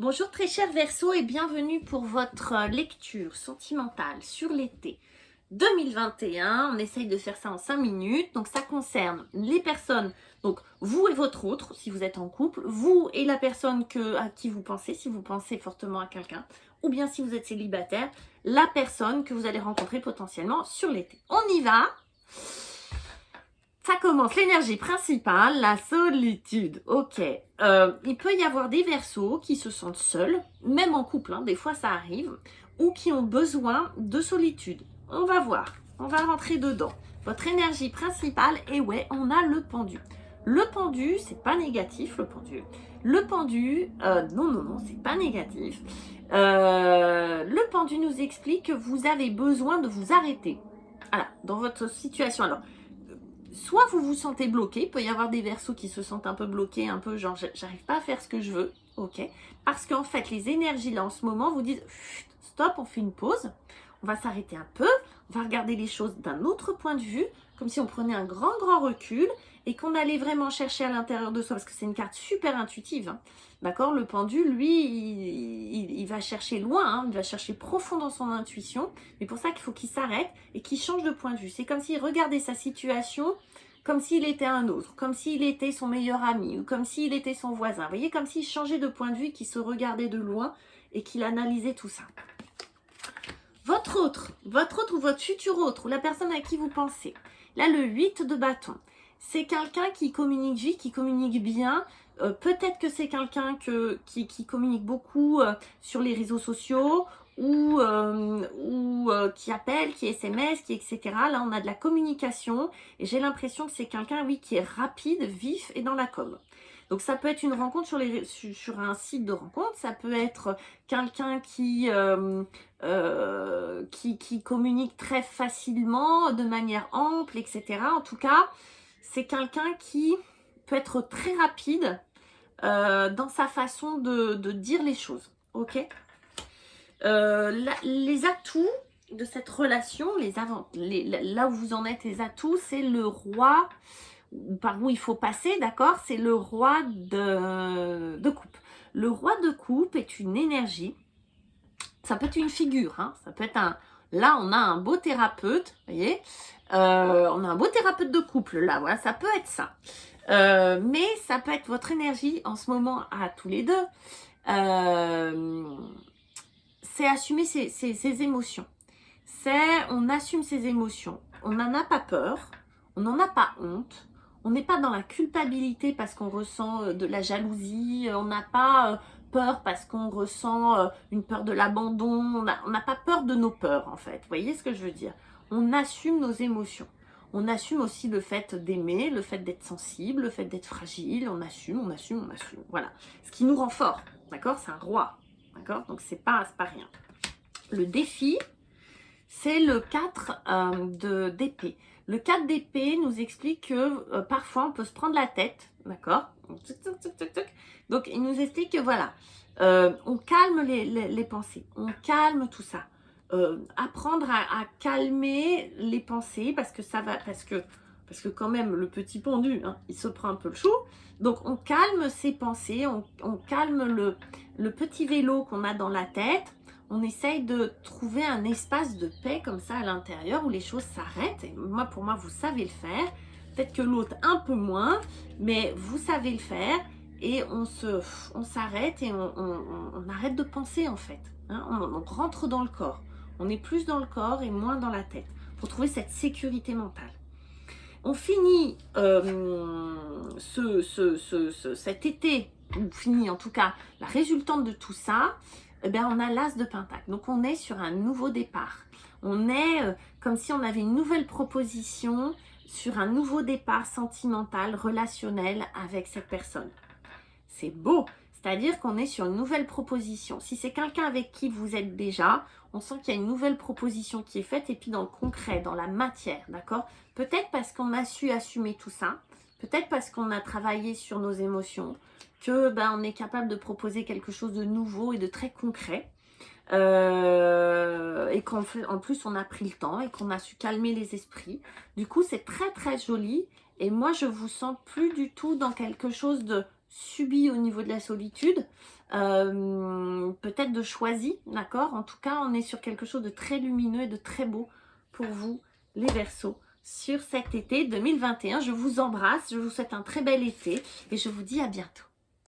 Bonjour très chers Verseaux et bienvenue pour votre lecture sentimentale sur l'été 2021. On essaye de faire ça en 5 minutes. Donc ça concerne les personnes, donc vous et votre autre, si vous êtes en couple, vous et la personne à qui vous pensez, si vous pensez fortement à quelqu'un, ou bien si vous êtes célibataire, la personne que vous allez rencontrer potentiellement sur l'été. On y va! Ça commence, l'énergie principale, la solitude. Ok, il peut y avoir des Verseaux qui se sentent seuls, même en couple, hein, des fois ça arrive, ou qui ont besoin de solitude. On va voir, on va rentrer dedans. Votre énergie principale, et ouais, on a le pendu. Le pendu, c'est pas négatif, le pendu. Le pendu, non, c'est pas négatif. Le pendu nous explique que vous avez besoin de vous arrêter. Voilà, dans votre situation. Alors, soit vous vous sentez bloqué, il peut y avoir des Verseaux qui se sentent un peu bloqués, un peu genre j'arrive pas à faire ce que je veux, ok, parce qu'en fait les énergies là en ce moment vous disent stop, on fait une pause, on va s'arrêter un peu, on va regarder les choses d'un autre point de vue, comme si on prenait un grand recul et qu'on allait vraiment chercher à l'intérieur de soi, parce que c'est une carte super intuitive, hein. D'accord, le pendu, lui, il va chercher loin, hein, il va chercher profond dans son intuition, mais pour ça qu'il faut qu'il s'arrête et qu'il change de point de vue. C'est comme s'il regardait sa situation comme s'il était un autre, comme s'il était son meilleur ami, ou comme s'il était son voisin. Vous voyez, comme s'il changeait de point de vue, qu'il se regardait de loin et qu'il analysait tout ça. Votre autre ou votre futur autre, ou la personne à qui vous pensez. Là, le 8 de bâton. C'est quelqu'un qui communique vite, qui communique bien. Peut-être que c'est quelqu'un qui communique beaucoup sur les réseaux sociaux ou qui appelle, qui SMS, qui etc. Là, on a de la communication et j'ai l'impression que c'est quelqu'un, oui, qui est rapide, vif et dans la com. Donc ça peut être une rencontre sur un site de rencontre, ça peut être quelqu'un qui communique très facilement, de manière ample, etc. En tout cas, c'est quelqu'un qui peut être très rapide dans sa façon de dire les choses. Ok, les atouts de cette relation, là où vous en êtes, les atouts, c'est le roi, par où il faut passer, d'accord? C'est le roi de coupe. Le roi de coupe est une énergie, ça peut être une figure, hein, ça peut être un... Là, on a un beau thérapeute, vous voyez, on a un beau thérapeute de couple, là, voilà, ça peut être ça. Mais ça peut être votre énergie en ce moment à tous les deux. C'est assumer ses émotions. On assume ses émotions. On n'en a pas peur, on n'en a pas honte. On n'est pas dans la culpabilité parce qu'on ressent de la jalousie. On n'a pas peur parce qu'on ressent une peur de l'abandon. On n'a pas peur de nos peurs, en fait. Vous voyez ce que je veux dire? On assume nos émotions. On assume aussi le fait d'aimer, le fait d'être sensible, le fait d'être fragile. On assume. Voilà. Ce qui nous rend fort, d'accord? C'est un roi, d'accord? Donc, c'est pas rien. Le défi, c'est le 4 d'épée. Le 4 d'épée nous explique que parfois on peut se prendre la tête, d'accord? Donc il nous explique que voilà, on calme les pensées, on calme tout ça. Apprendre à calmer les pensées parce que quand même le petit pendu, hein, il se prend un peu le chou. Donc on calme ses pensées, on calme le petit vélo qu'on a dans la tête. On essaye de trouver un espace de paix comme ça à l'intérieur où les choses s'arrêtent. Et pour moi, vous savez le faire. Peut-être que l'autre un peu moins, mais vous savez le faire. Et on s'arrête et on arrête de penser en fait. Hein, on rentre dans le corps. On est plus dans le corps et moins dans la tête pour trouver cette sécurité mentale. On finit cet été, ou finit en tout cas la résultante de tout ça. Eh bien, on a l'As de Pentacle. Donc, on est sur un nouveau départ. On est comme si on avait une nouvelle proposition sur un nouveau départ sentimental, relationnel avec cette personne. C'est beau. C'est-à-dire qu'on est sur une nouvelle proposition. Si c'est quelqu'un avec qui vous êtes déjà, on sent qu'il y a une nouvelle proposition qui est faite et puis dans le concret, dans la matière, d'accord? Peut-être parce qu'on a su assumer tout ça. Peut-être parce qu'on a travaillé sur nos émotions, que on est capable de proposer quelque chose de nouveau et de très concret. Et qu'en plus on a pris le temps et qu'on a su calmer les esprits. Du coup, c'est très très joli. Et moi, je vous sens plus du tout dans quelque chose de subi au niveau de la solitude, peut-être de choisi, d'accord? En tout cas, on est sur quelque chose de très lumineux et de très beau pour vous, les Verseaux, sur cet été 2021. Je vous embrasse, je vous souhaite un très bel été et je vous dis à bientôt.